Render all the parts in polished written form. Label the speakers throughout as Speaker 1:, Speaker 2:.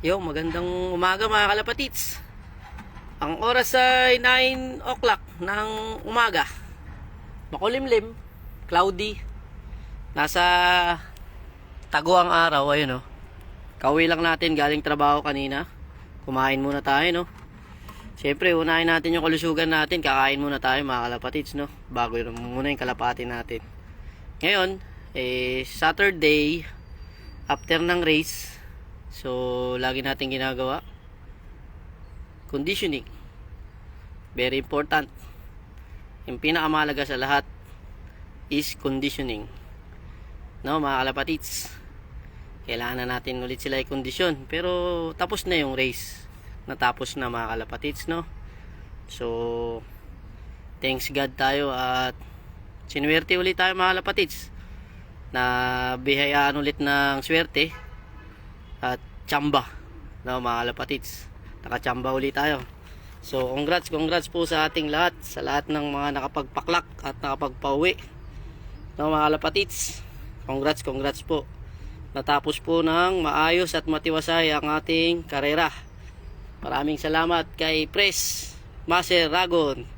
Speaker 1: Yo, magandang umaga mga kalapatits. Ang oras ay 9 o'clock ng umaga. Makulimlim, cloudy. Nasa tago ang araw, ayun oh. Kauwi lang natin galing trabaho kanina. Kumain muna tayo, no. Siyempre, unahin natin yung kalusugan natin. Kakain muna tayo mga kalapatits, no. Bago yun muna yung kalapati natin. Ngayon, Saturday, after ng race. So, lagi natin ginagawa conditioning. Very important. Yung pinakamahalaga sa lahat is conditioning. No, mga kalapatits. Kailangan na natin ulit sila i-condition. Pero, tapos na yung race. Natapos na mga kalapatits, no? So, thanks God tayo at sinuwerte ulit tayo mga kalapatits. Na bihayaan ulit ng swerte at tsamba, no, mga kalapatits. Nakachamba ulit tayo. So congrats po sa ating lahat, sa lahat ng mga nakapagpaklak at nakapagpauwi, no, mga kalapatits. Congrats po. Natapos po ng maayos at matiwasay ang ating karera. Maraming salamat kay Pres Maser Ragon,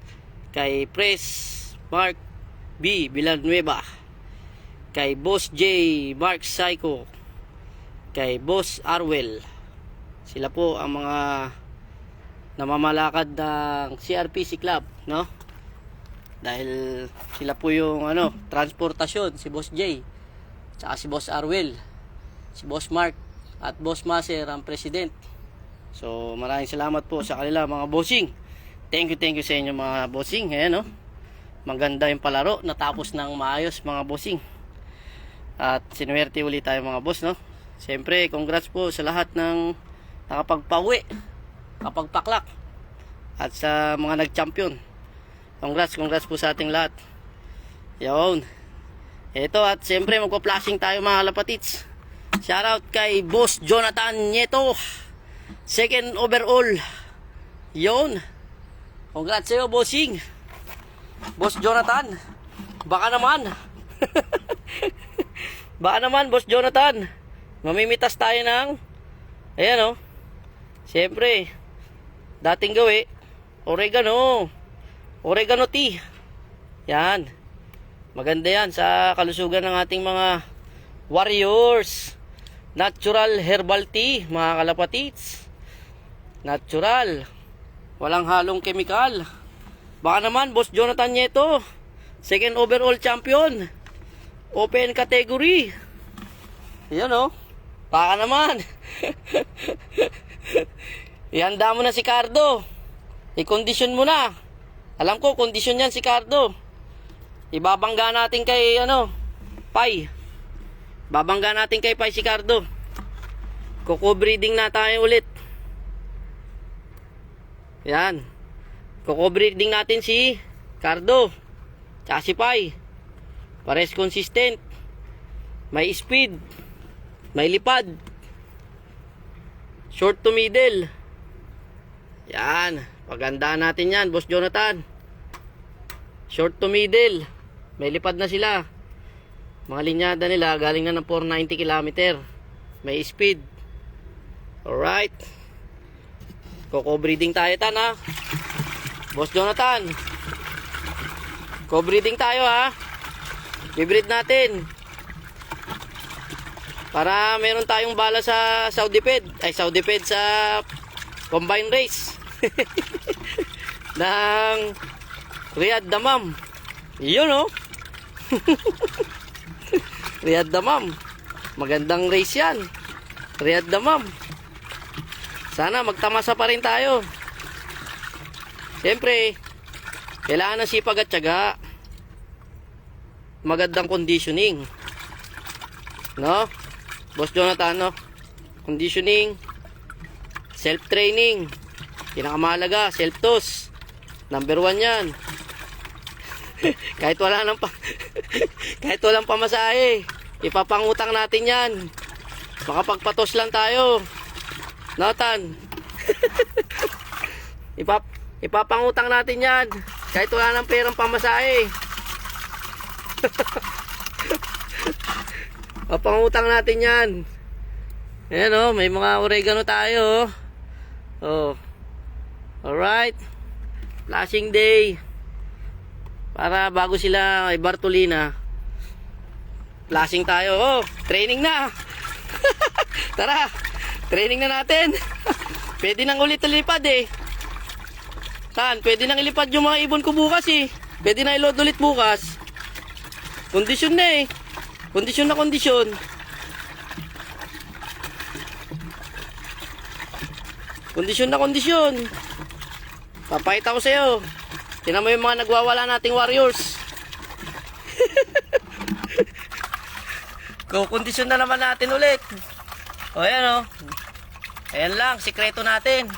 Speaker 1: kay Pres Mark B Villanueva, kay Boss J Mark Psycho, kay Boss Arwel. Sila po ang mga namamalakad ng CRPC Club, no? Dahil sila po yung transportasyon, si Boss J, tsaka si Boss Arwel, si Boss Mark at Boss Maser ang president. So maraming salamat po sa kanila mga bossing. Thank you sa inyo mga bossing. Ayan, no? Maganda yung palaro, natapos ng maayos mga bossing. At sinuwerte ulit tayo mga boss, no? Siyempre, congrats po sa lahat ng nakapagpauwi, nakapagpaklak, at sa mga nag-champion. Congrats po sa ating lahat. Yun. Ito, at siyempre magpa-flashing tayo mga kalapatits. Shoutout kay Boss Jonathan Nieto, second overall. Yun. Congrats sa'yo, bossing. Boss Jonathan. Baka naman. Baka naman, Boss Jonathan. Mamimitas tayo ng ayan, oh. Siyempre, dating gawi, oregano tea. Yan. Maganda yan sa kalusugan ng ating mga warriors. Natural herbal tea, mga kalapatits. Natural. Walang halong kemikal. Baka naman, Boss Jonathan Nieto, second overall champion, open category. Yan, oh. Baka naman. Ihanda mo na si Cardo. I-condition mo na. Alam ko, condition yan si Cardo. Ibabangga natin kay, Pai. Babangga natin kay Pai si Cardo. Breeding na tayo ulit. Yan. Breeding natin si Cardo. Tsaka si Pai. Pares consistent. May speed. May lipad. Short to middle. Yan. Pagandaan natin yan, Boss Jonathan. Short to middle. May lipad na sila. Mga linyada nila galing na ng 490 km. May speed. Alright. Co-breeding tayo tan, ha. Boss Jonathan. Co-breeding tayo, ha. Bibreed natin. Para meron tayong bala sa Saudi Fed sa combine race ng Riyadh Dammam. Yun, oh. Riyadh Dammam. Magandang race yan. Riyadh Dammam. Sana magtamasa pa rin tayo. Siyempre, kailangan ng sipag at tiyaga. Magandang conditioning, no? Boss Jonathan, no? Conditioning, self-training, pinakamahalaga, self-toss. Number 1 yan. Kahit kahit walang pamasahe, ipapangutang natin yan. Makapagpatos lang tayo. Nathan. Ipapangutang natin yan. Kahit wala ng perang pamasahe. Papangutang natin yan. Ayan o, may mga oregano tayo. Oh. Alright. Flashing day. Para bago sila ay Bartolina. Flashing tayo. Oh, training na. Tara. Training na natin. Pwede nang ulit lipad eh. Saan? Pwede nang ilipad yung mga ibon ko bukas eh. Pwede na i-load ulit bukas. Kondisyon na eh. Kondisyon na kondisyon. Kondisyon na kondisyon. Papakita ko sa'yo. Tingnan mo yung mga nagwawala nating warriors. Kukondisyon na naman natin ulit. O ayan o. Ayan lang, sikreto natin.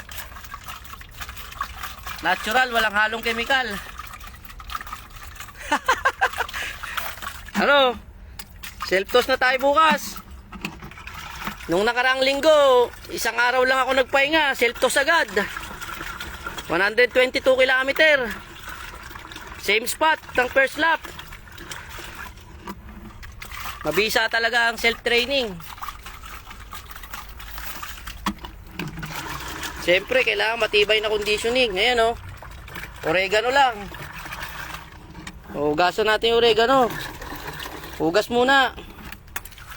Speaker 1: Natural, walang halong kemikal. Ano? Self-toss na tayo bukas. Nung nakaraang linggo, isang araw lang ako nagpahinga, self-toss agad. 122 kilometer. Same spot ng first lap. Mabisa talaga ang self-training. Siyempre, kailangan matibay na conditioning. Ayan o. Oregano lang. Hugasan natin yung oregano. Hugas muna.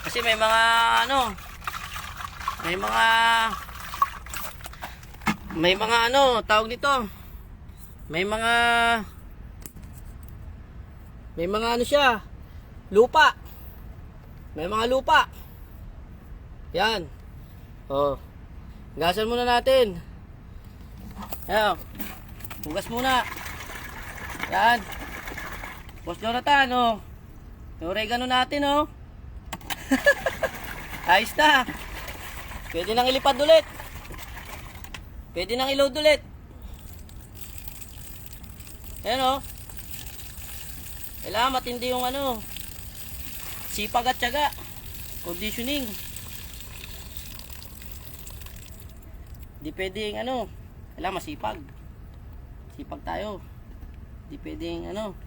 Speaker 1: Kasi may mga ano, may mga ano, tawag nito. May mga ano siya. Lupa. May mga lupa. Yan. Oh. Hugasan muna natin. Ayan. Hugas muna. Yan. Boss Jonathan, oh. Yung oregano natin, oh. Ayos na. Pwede nang ilipad ulit. Pwede nang i-load ulit. Ayan, oh. Kailangan matindi yung ano, sipag at tiyaga. Conditioning. Di pwedeng ano, kailangan masipag. Sipag tayo. Di pwedeng ano,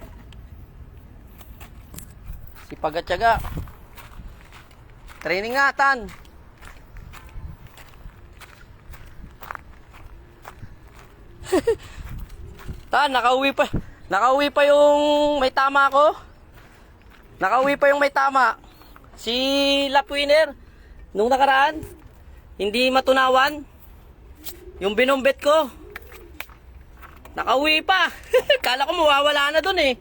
Speaker 1: sipag at tiyaga. Training nga, Tan. Tan, nakauwi pa yung may tama ko. Nakauwi pa yung may tama. Si lap winner nung nakaraan, hindi matunawan yung binombet ko. Nakauwi pa. Kala ko mawawala na dun eh.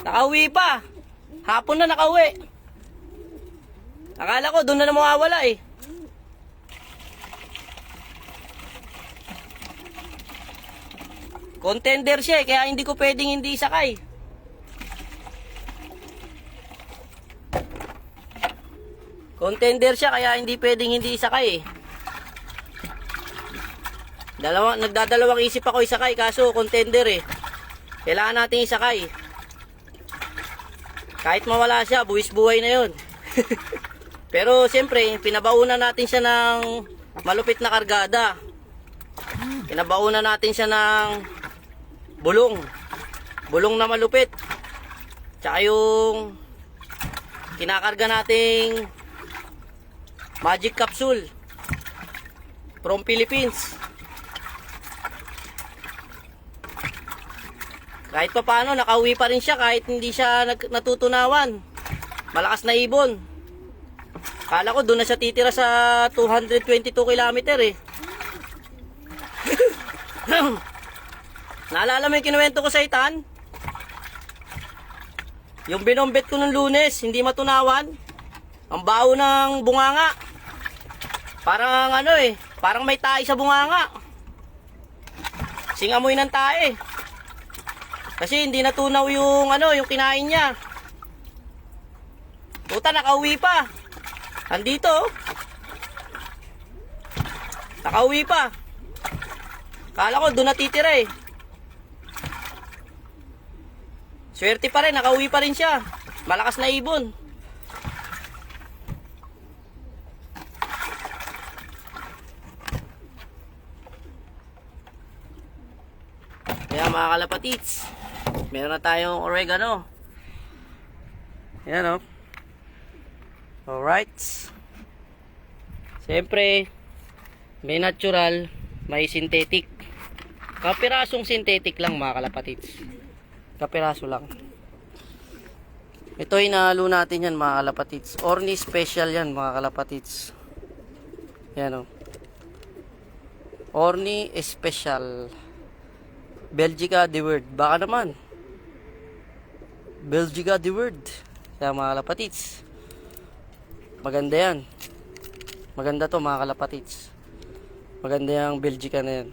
Speaker 1: Nakauwi pa. Hapon na nakauwi. Akala ko dun na mawawala eh. Contender siya eh, kaya hindi ko pwedeng hindi sakay. Contender siya, kaya hindi pwedeng hindi isakay eh. Nagdadalawang isip ako isakay, kaso contender eh. Kailangan natin isakay. Kahit mawala siya, buwis buhay na yun. Pero siyempre, pinabaunan natin siya ng malupit na kargada. Pinabaunan natin siya ng bulong. Bulong na malupit. Tsaka yung kinakarga nating magic capsule from Philippines. Kahit pa paano, nakauwi pa rin siya kahit hindi siya natutunawan. Malakas na ibon. Kala ko doon na siya titira sa 222 kilometer eh. Naalala mo yung kinuwento ko sa Itan? Yung binombet ko nung Lunes, hindi matunawan. Ang baho ng bunganga. Parang ano eh, parang may tae sa bunganga. Singamoy ng tae. Kasi hindi natunaw yung ano, yung kinain niya. Puta, nakauwi pa. Andito. Nakauwi pa. Kala ko doon natitira eh. Swerte pa rin, nakauwi pa rin siya. Malakas na ibon. Kaya mga kalapatits, meron na tayong oregano. Yan o. Alright. Siyempre, may natural, may synthetic. Kapirasong synthetic lang mga kalapatids. Kapiraso lang. Ito hinahalo natin yan mga kalapatids. Orni special yan mga kalapatids. Yan o. Orni special. Belgica the word. Baka naman. Belgica the word. Kaya mga kalapatids. Maganda yan. Maganda to mga kalapatids. Maganda yung Belgica na yan.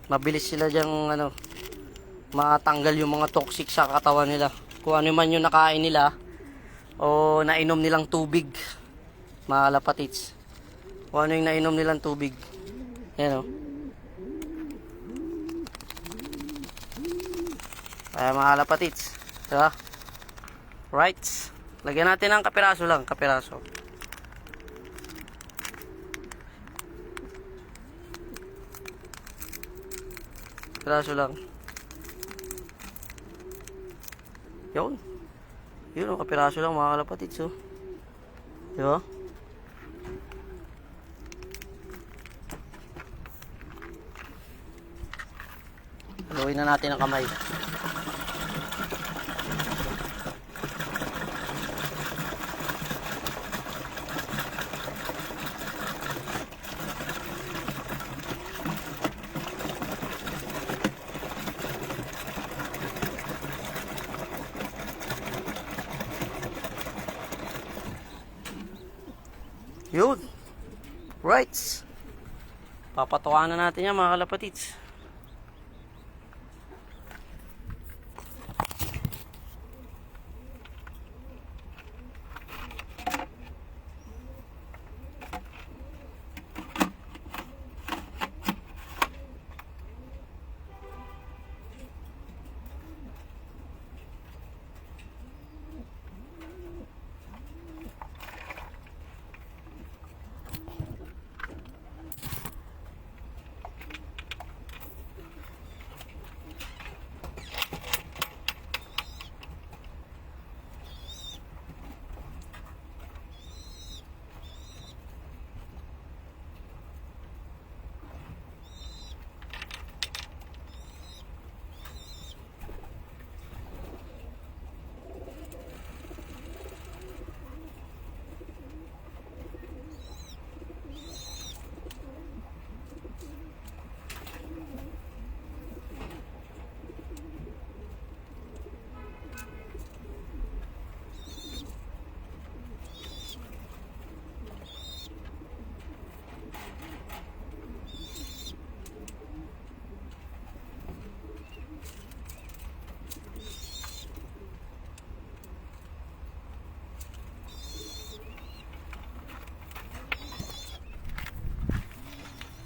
Speaker 1: Mabilis sila dyang matanggal yung mga toxic sa katawan nila. Kung ano man yung nakain nila o nainom nilang tubig mga kalapatids. Kung ano yung nainom nilang tubig. Yan o. Kaya mga kalapatids. Diba? Right. Lagyan natin ng kapiraso lang. Kapiraso. Kapiraso lang. Yun. Yun o. Kapiraso lang mga kalapatids. Oh. Diba? Haluin na natin ang kamay. Yun. Right. Papatukan na natin yan mga kalapatids.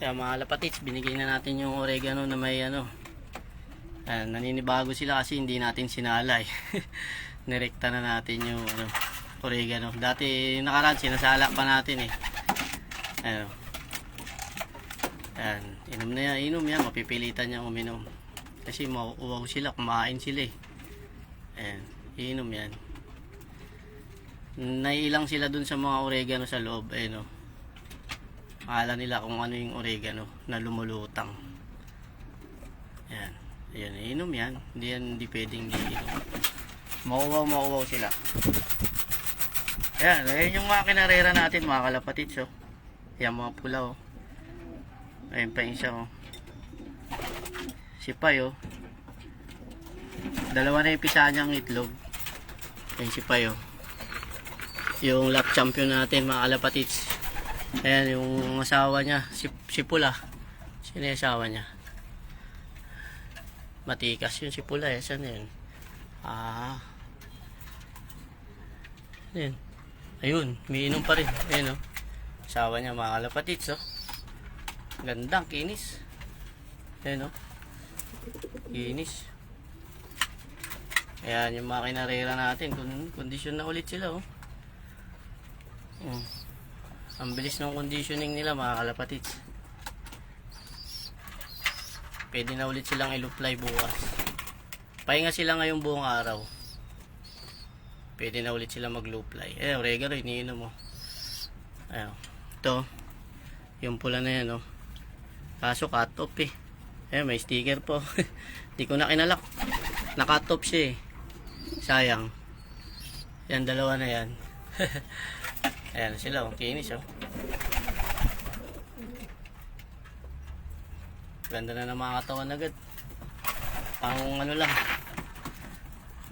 Speaker 1: Kaya mga kalapatids, binigay na natin yung oregano na may naninibago sila kasi hindi natin sinalay. Nirekta na natin yung oregano. Dati nakaraan sinasala pa natin eh. Yan, inom na yan, mapipilitan niya uminom. Kasi mauuwaw sila, kumain sila eh. Ayan, inom yan. Naiilang sila dun sa mga oregano sa loob, akala nila kung ano yung oregano na lumulutang. Yan. Ayan, inom yan. Hindi pwedeng iinom. Mauwaw sila. Ayan yung mga kinarera natin mga kalapatids. Oh. Ayan mga pula. Oh. Ayan pa yung isa. Oh. Sipay. Oh. Dalawa na yung pisa niyang itlog. Ayan sipay. Oh. Yung lap champion natin mga kalapatids. Ayan yung asawa niya, si Pula. Sino yung asawa niya? Matikas yun si Pula eh. Saan yun? Ayan. Ayun, umiinom pa rin. Ayan o. Asawa niya mga kalapatids. Gandang, kinis. Ayan o. Kinis. Ayan yung mga kinarera natin. Kondisyon na ulit sila o. Ang bilis ng conditioning nila mga kalapatids. Pwede na ulit silang i-apply bukas. Pahinga sila ngayong buong araw. pwede na ulit sila mag low fly. Oregano, iniinom mo. Ayun. Ito, yung pula na yan, oh. Kaso cut off eh. May sticker po. Di ko na kinalak. Naka-cut off siya eh. Sayang. Yan, dalawa na yan. Ayan sila, oh. Kinis, oh. Ganda na ng mga katawan agad. Pang ano lang.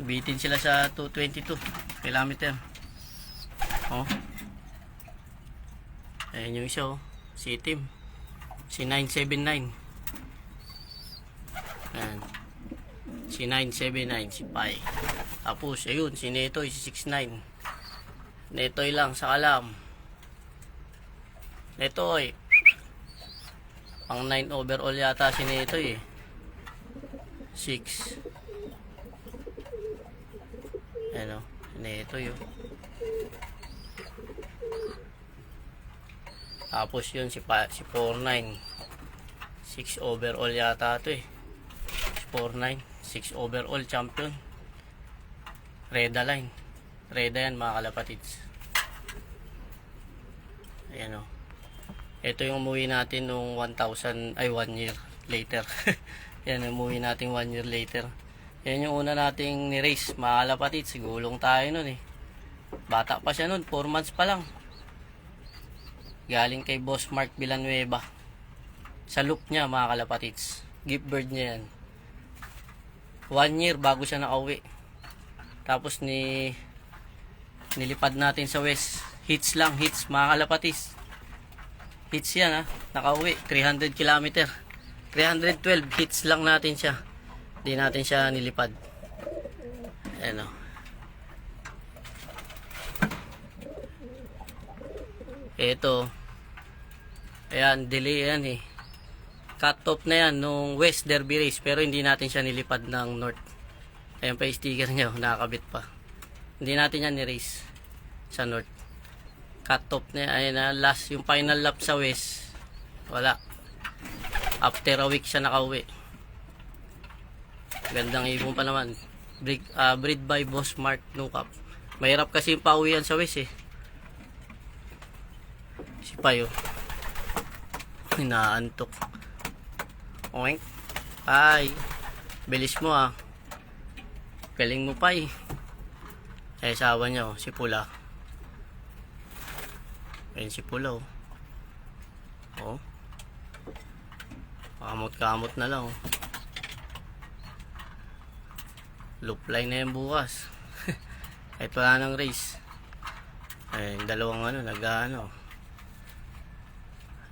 Speaker 1: Bitin sila sa 222 kilometer. Oh. Ayan yung isa, oh. Si Tim. Si 979. Ayan. Si 979. Si Pai. Tapos, ayun. Si Netoy. Si 69. Netoy lang sa kalam. Netoy. Pang 9 overall yata si Netoy eh. 6. Ano? Netoy, oh. Tapos yun si 49. 6 overall yata ito eh. 49. 6 overall champion. Reda line. Reda yan mga kalapatids. Ayan, oh. Ito yung umuwi natin nung 1 year later. Yan, umuwi natin 1 year later. Yan yung una nating ni-race mga kalapatids. Sigulong tayo nun eh. Bata pa siya nun. 4 months pa lang. Galing kay Boss Mark Villanueva. Sa loop niya mga kalapatids. Gift bird niya yan. 1 year bago siya nakauwi. Tapos nilipad natin sa west. Hits lang, hits mga kalapatids. Hits yan, ha. Nakauwi. 300 km. 312 hits lang natin siya. Di natin siya nilipad. Ayan, oh. Ito. Ayan, delay yan eh. Cut off na yan nung West Derby race. Pero hindi natin siya nilipad ng North. Ayan pa yung sticker niya. Nakakabit pa. Hindi natin yan ni-race sa North. Cut off na yan. Ayan na, last yung final lap sa West. Wala. After a week siya nakauwi. Gandang ibon pa naman. Breed by Boss Mark Nukap. Mahirap kasi yung pauwian sa West eh. Si Payo. Inaantok. Oink. Ay. Bilis mo ah. Galing mo pa eh. Sawa niya, oh, si Pula. Ayun si Pula, oh. Oh. Kamot-kamot na lang, oh. Loop line na yan bukas. Kahit wala ng race. Ayun, dalawang ano, nag-ano.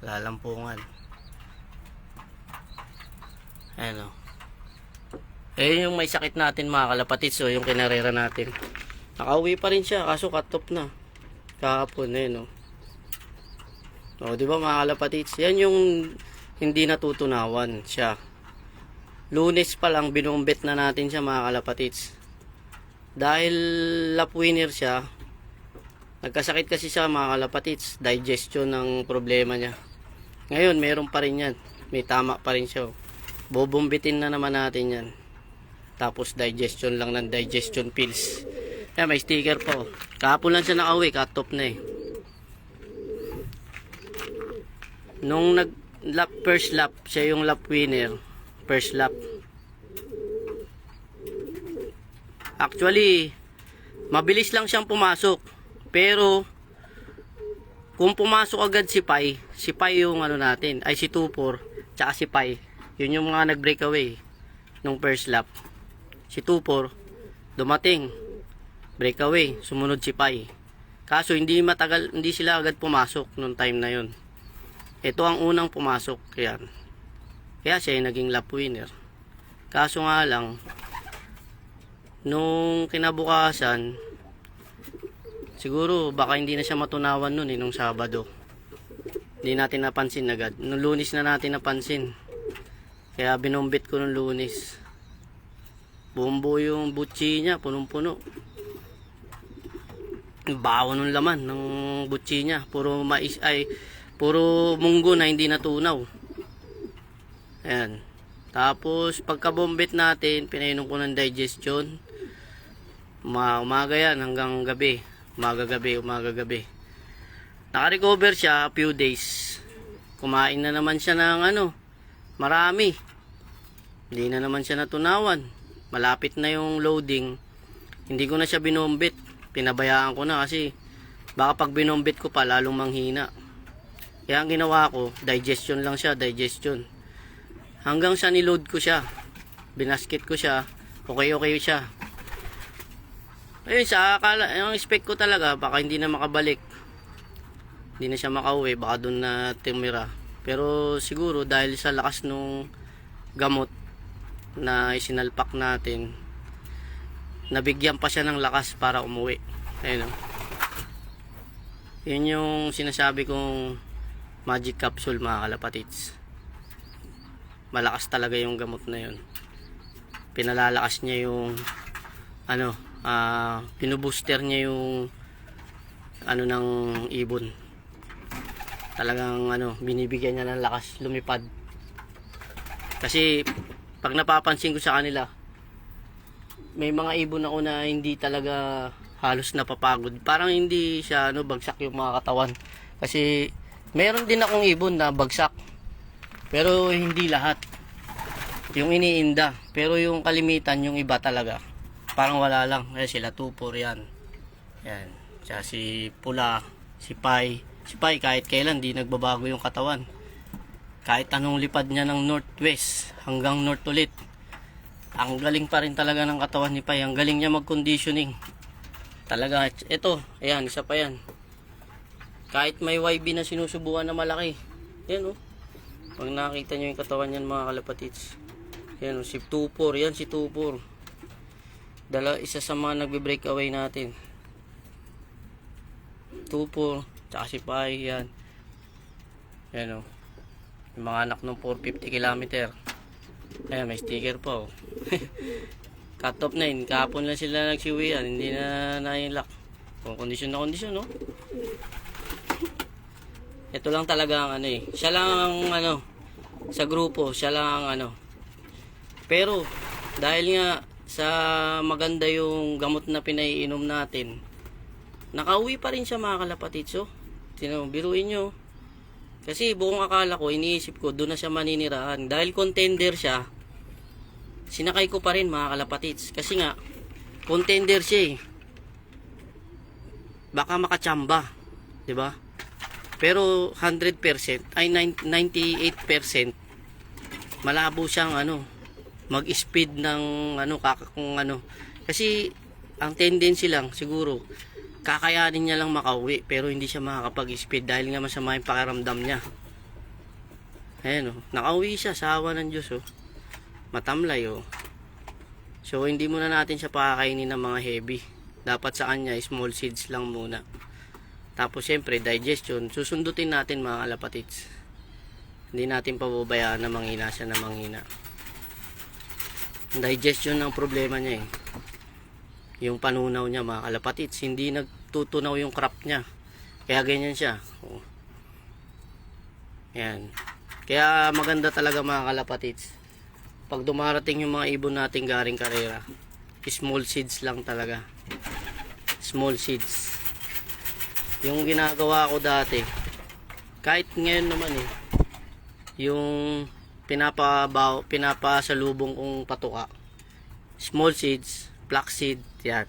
Speaker 1: Lalampungan. Ayan, oh. Ayun yung may sakit natin mga kalapatids. So yung kinarera natin. Nakauwi pa rin siya. Kaso cut off na. Kahapon. Ayun, oh. O, diba mga kalapatids? Yan yung hindi natutunawan siya. Lunes pa lang binumbit na natin siya mga kalapatids. Dahil lap winner siya. Nagkasakit kasi siya mga kalapatids. Digestion ng problema niya. Ngayon meron pa rin yan. May tama pa rin siya. Bobombitin na naman natin yan. Tapos digestion lang ng digestion pills. Yan, may sticker po. Kahapon lang siya nakauwi. Cut off na eh. Nung first lap, siya yung lap winner. First lap. Actually, mabilis lang siyang pumasok. Pero, kung pumasok agad si Pai yung ano natin, ay si 2-4, tsaka si Pai. Yun yung mga nag-breakaway nung first lap. Si 2-4, dumating. Breakaway, sumunod si Pai. Kaso, hindi sila agad pumasok nung time na yun. Ito ang unang pumasok. Kaya siya yung naging lap winner. Kaso nga lang, nung kinabukasan, siguro baka hindi na siya matunawan nun nung Sabado. Hindi natin napansin agad. Nung Lunes na natin napansin. Kaya binumbit ko nung Lunes. Bumbo yung butchi niya, punong-puno. Bawo nung laman ng butchi niya. Puro munggo na hindi natunaw. Ayan. Tapos pagka-bombit natin, pinainom ko ng digestion. Umaga yan hanggang gabi. Umaga gabi, umaga gabi. Naka-recover siya a few days. Kumain na naman siya ng marami. Hindi na naman siya natunawan. Malapit na yung loading. Hindi ko na siya binombit. Pinabayaan ko na kasi baka pag binombit ko pa lalong manghina. Kaya ang ginawa ko, digestion lang siya, digestion. Hanggang sa niload ko siya. Binasket ko siya. Okay siya. Ayun, ang expect ko talaga, baka hindi na makabalik. Hindi na siya makauwi, baka doon na tumira. Pero siguro dahil sa lakas nung gamot na isinalpak natin, nabigyan pa siya ng lakas para umuwi. Ayun o. Yun yung sinasabi kong magic capsule, mga kalapatids. Malakas talaga yung gamot na yun. Pinalalakas niya yung pinubooster niya yung ng ibon. Talagang binibigyan niya ng lakas lumipad. Kasi pag napapansin ko sa kanila, may mga ibon ako na hindi talaga halos napapagod. Parang hindi siya bagsak yung mga katawan. Kasi meron din akong ibon na bagsak. Pero hindi lahat. Yung iniinda. Pero yung kalimitan, yung iba talaga, parang wala lang. Kaya sila 2-4 yan. Yan. Siya si Pula, si Pai. Si Pai kahit kailan di nagbabago yung katawan. Kahit anong lipad niya ng northwest hanggang north ulit. Ang galing pa rin talaga ng katawan ni Pai. Ang galing niya mag-conditioning. Talaga. Ito. Ayan. Isa pa yan. Kahit may YB na sinusubukan na malaki. Yan o. Pag nakita nyo yung katawan yan, mga kalapatids. Yan o. Si 2-4. Yan si 2-4. Isa sa mga nagbe-breakaway natin. 2-4. Tsaka si Pai. Yan. Yan o. Yung mga anak ng 450 km. Ayan, may sticker pa o. Cut off na yun. Kahapon lang sila nagsiwian. Hindi na nailak. Kung kondisyon na kondisyon, no? Ito lang talaga ang siya lang ang sa grupo, siya lang ang Pero dahil nga sa maganda yung gamot na pinaiinom natin, nakauwi pa rin siya, mga kalapatids. So, biruin nyo. Kasi buong akala ko, iniisip ko, doon na siya maninirahan. Dahil contender siya, sinakay ko pa rin, mga kalapatids. Kasi nga, contender siya eh. Baka makachamba, 'di ba? Pero 100% ay 98% malabo siyang mag-speed ng kasi ang tendency lang siguro kakayanin niya lang makauwi pero hindi siya makakapag-speed dahil nga masama yung pakiramdam niya. Ayan nakauwi siya sa awa ng Diyos matamlay So hindi muna natin siya pakakainin ng mga heavy. Dapat sa kanya small seeds lang muna. Tapos syempre digestion, susundutin natin, mga kalapatids. Hindi natin pababayaan na manghina siya na manghina. Digestion ang problema niya Yung panunaw niya, mga kalapatids, hindi nagtutunaw yung crop niya. Kaya ganyan siya. Yan. Kaya maganda talaga, mga kalapatids. Pag dumarating yung mga ibon nating garing karera, small seeds lang talaga. Small seeds. Yung ginagawa ko dati, kahit ngayon naman yung pinapasalubong kong patuka, small seeds, flaxseed, yan,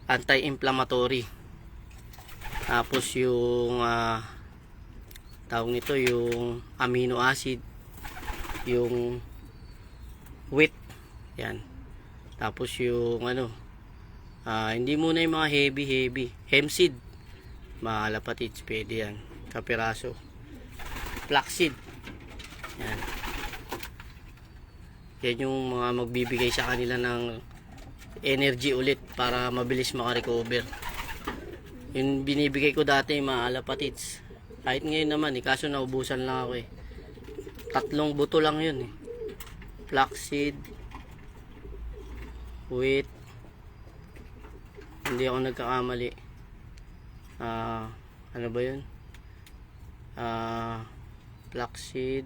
Speaker 1: anti-inflammatory. Tapos yung tawag nito, yung amino acid, yung wheat, yan. Tapos yung hindi muna yung mga heavy hemp seed, mga kalapatids, pwede yan, kapiraso. Flaxseed, yan. Yan yung mga magbibigay sa kanila ng energy ulit para mabilis makarecover. Yung binibigay ko dati, mga kalapatids, kahit ngayon naman kaso naubusan lang ako 3 buto lang yun flaxseed, wheat, hindi ako nagkakamali, ano ba yun, flaxseed,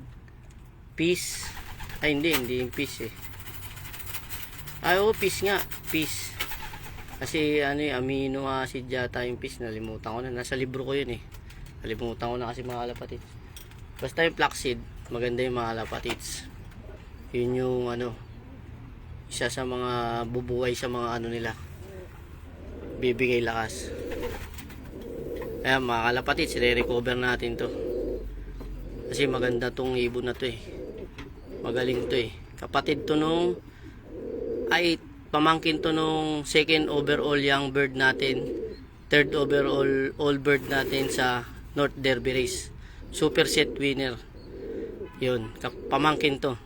Speaker 1: peas, ay hindi yung peas peas nga, peas, Kasi ano yung amino acid yata yung fish, nalimutan ko na. Nasa libro ko yun eh. Nalimutan ko na kasi mga kalapatids. Basta yung flaxseed, maganda yung mga kalapatids. Yun yung ano, isa sa mga bubuhay sa mga ano nila. Bibigay lakas. Ayan mga kalapatids, i-recover natin to. Kasi maganda tong ibon na to eh. Magaling to eh. Kapatid to nung pamangkin to nung second overall young bird natin, third overall all bird natin sa North Derby Race, super set winner. Yun, pamangkin to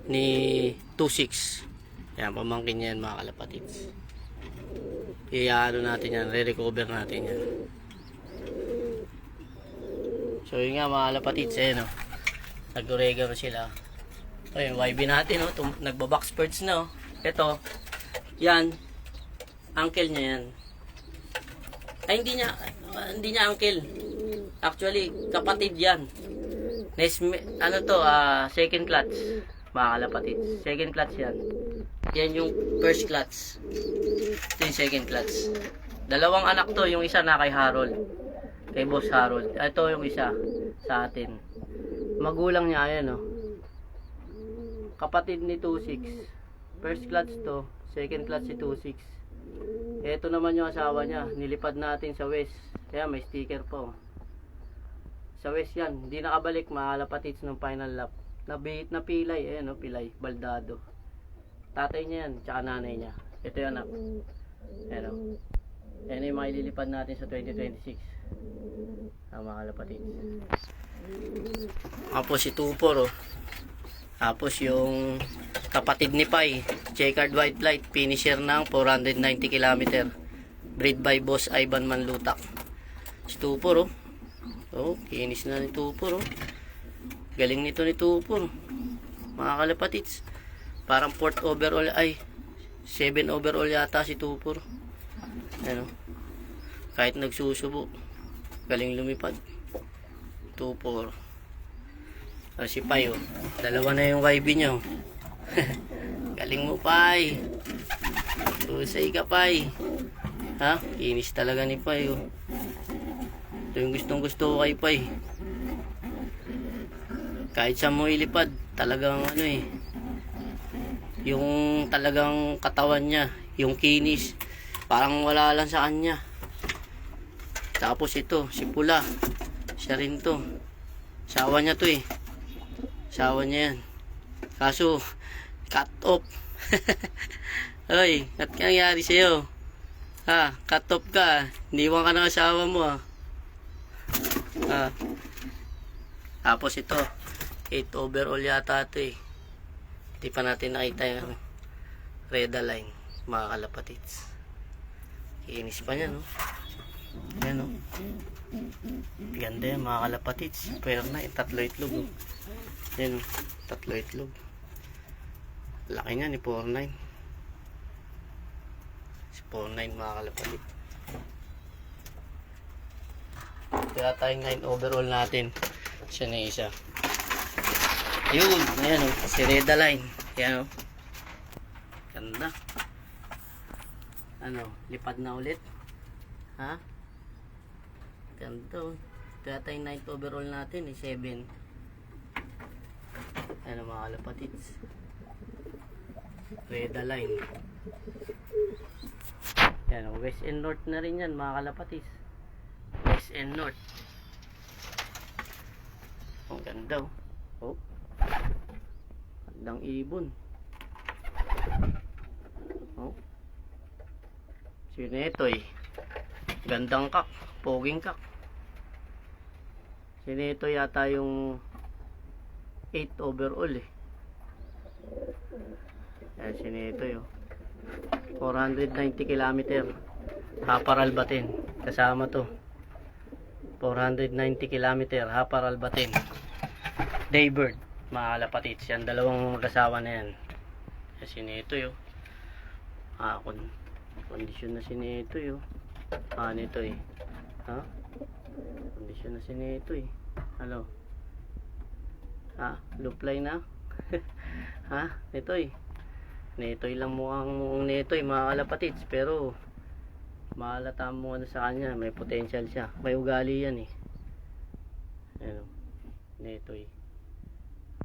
Speaker 1: ni 2-6. Yan, pamangkin niya yan mga kalapatids. Iyaano natin yan, re-recover natin yan. So yun nga mga kalapatids, eh no, nag-regular sila. So yung YB natin, no, nagbabox birds na, no. Ito, yan, uncle niya yan. Ay, hindi niya uncle. Actually, kapatid yan. Ano to, second clutch, mga kalapatid. Second clutch yan. Yan yung first clutch. Ito yung second clutch. Dalawang anak to, yung isa na kay Harold. Kay Boss Harold. Ito yung isa sa atin. Magulang niya, ayan, no. Kapatid ni 2-6. First clutch to, second clutch si 2-6. Ito naman yung asawa niya, nilipad natin sa west. Kaya may sticker po. Sa west yan, hindi nakabalik mga kalapatids ng final lap. Na pilay, ayan o, pilay, baldado. Tatay niya yan, tsaka nanay niya. Ito yung anak. Ayan o. Ayan yung mga ililipad natin sa 2026. Mga kalapatids. Tapos si Tupor o. Tapos yung kapatid ni Pai, checkered white flight, finisher ng 490 km. Breed by Boss Ivan Manlutak. Si Tupor, oh. Oh, kinis na ni Tupor, oh. Galing nito ni Tupor. Mga kalapatids. Parang 4th overall, ay 7 overall yata si Tupor. Ano? Kahit nagsusubo, galing lumipad. Tupor. Si Pai, oh. Dalawa na yung YB niya, oh. Galing mo, Pai. Usay ka, Pai. Ha? Inis talaga ni Pai, oh. Ito yung gustong gusto ko kay Pai. Kahit sa mo ilipad, talagang ano eh. Yung talagang katawan niya, yung kinis, parang wala lang sa kanya. Tapos ito, si Pula. Siya rin to. Sawa niya to eh. Sawa niya yan. Kaso, cut off. Hoy, at nangyari sa'yo? Ha, cut off ka. Iniwan ka ng asawa mo, ha. Tapos ito, 8 overall yata ito eh. Hindi pa natin nakita yung red line, mga kalapatids. Inis pa niya, no? Yan, no? Ganda yan, mga kalapatids. Pwera na, tatlo itlog, no? Yan, tatlo itlog. Laki niya ni 4-9. Si 4-9 mga kalapatid. Kaya tayong 9 overall natin. Siya na isa. Yun, ayan o. Si Reda Line. Ayan o. Ganda. Ano, lipad na ulit. Ha? Ganda o. Kaya tayong 9 overall natin eh, 7. Ano mga kalapatids. Reda Line. Yan, west and north na rin yan mga kalapatids. West and north. Ang ganda oh. Oh. Gandang ibon. Oh. Sinetoy. Gandang kak. Poging kak. Sinetoy yata yung 8 overall eh. Yan, sinetoy oh. 490 km. Haparalbatin. Kasama to. 490 km. Haparalbatin. Daybird. Mga kalapatids. Yan, dalawang mag-asawa na yan. Yan, sinetoy oh. Kondisyon na sinetoy oh. Nito eh. Ha? Kondisyon na sinetoy. Ano? Lupline na? Ha? Ito eh. Netoy lang mukhang netoy mga kalapatids, pero mahalata mo ano sa kanya, may potential siya, may ugali yan eh. Ano, netoy,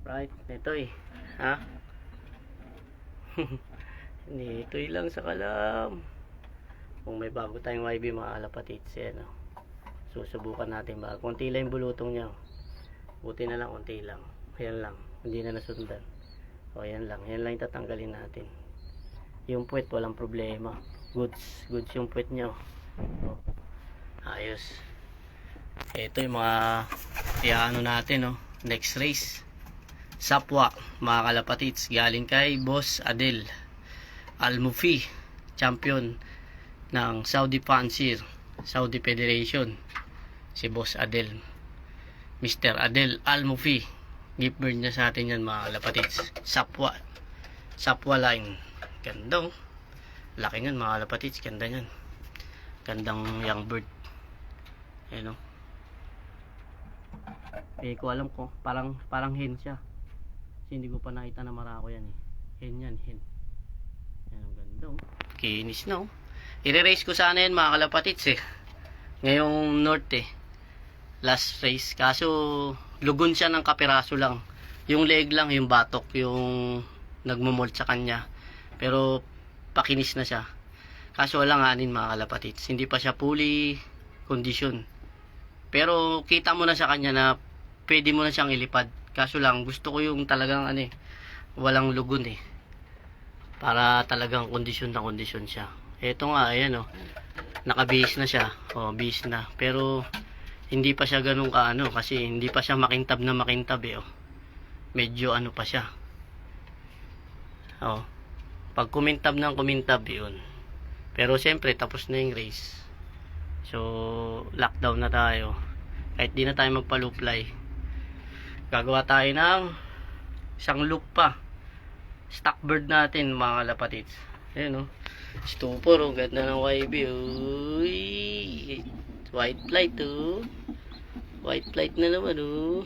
Speaker 1: right? Netoy, ha? Netoy lang sa kalam. Kung may bago tayong YB mga kalapatids, ano, susubukan natin ba, konti lang yung bulutong niya, buti na lang, konti lang, yan lang, hindi na nasundan. O yan lang yung tatanggalin natin. Yung puwet walang problema, goods yung puwet nyo. O, ayos. Ito yung mga iano natin, no? Next race, Sapwa mga kalapatids, galing kay Boss Adel Al-Mufi, champion ng Saudi Pansir, Saudi Federation. Si Boss Adel, Mr. Adel Al-Mufi, gift bird niya sa atin yan mga kalapatids. Sapwa line, ganda oh. Laki nyan mga kalapatids, ganda nyan, gandang young bird. Ayan o, ko alam ko, parang hen siya kasi hindi ko pa nakita na marako yan eh. Hen yan, hen. Ayan o, ganda oh. Kinis na oh. I-race ko sana yan mga kalapatids eh, ngayong north eh, last race, kaso lugon siya ng kapiraso lang, yung leg lang, yung batok yung nagmumold sa kanya, pero pakinis na siya. Kaso walang anin mga kalapatids, hindi pa siya fully condition, pero kita mo na sa kanya na pwede mo na siyang ilipad. Kaso lang gusto ko yung talagang ano eh, walang lugon eh, para talagang kondisyon na kondisyon siya. Eto nga, ayan oh, naka-base na siya, oh, base na, pero hindi pa siya ganun kaano, kasi hindi pa siya makintab na makintab eh, oh. Medyo ano pa siya, oh. Pag kumintab ng kumintab yun, pero siyempre tapos na yung race, so lockdown na tayo, kahit di na tayo magpa-looply, gagawa tayo ng isang loop pa, stock bird natin mga kalapatids. Ayan oh, stupor oh, ganda ng YB. Uy, white flight oh, white flight na naman oh.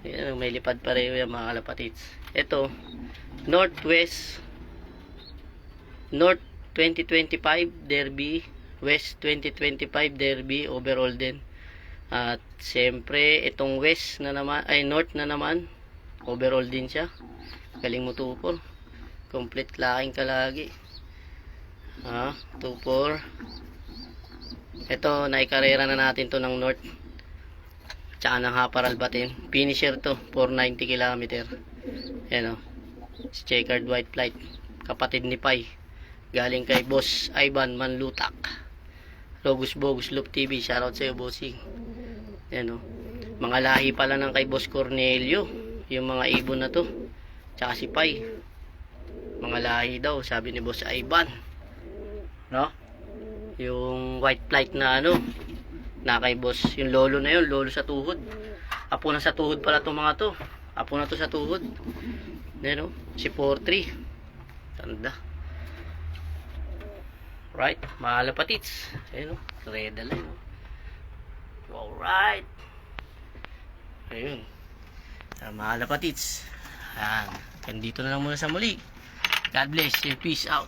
Speaker 1: Ayan, may lipad pareho yan mga kalapatids. Ito, Northwest North 2025 Derby, West 2025 Derby overall din. At siyempre itong West na naman, ay North na naman, overall din siya. Galing mo tupor, complete laking kalagi, ha, tupor. Ito, naikarera na natin to ng North tsaka ng Haparal Batin, finisher to, 490 km. Ayan o, checkered white flight, kapatid ni Pai, galing kay Boss Ivan Manlutak, Rogus Bogus Loop TV, shoutout sa'yo bossing. Ayan o, mga lahi pala ng kay Boss Cornelio yung mga ibon na to, tsaka si Pai, mga lahi daw sabi ni Boss Ivan, no? Yung white flight na ano, na kay Boss, yung lolo na yun, lolo sa tuhod, apo na sa tuhod pala itong mga to, apo na to sa tuhod. Ayan o, si 4-3, tanda, right mga kalapatids. Ayan o, red line o. Alright, ayun mga kalapatids. Ayan, dito na lang muna sa muli. God bless and peace out.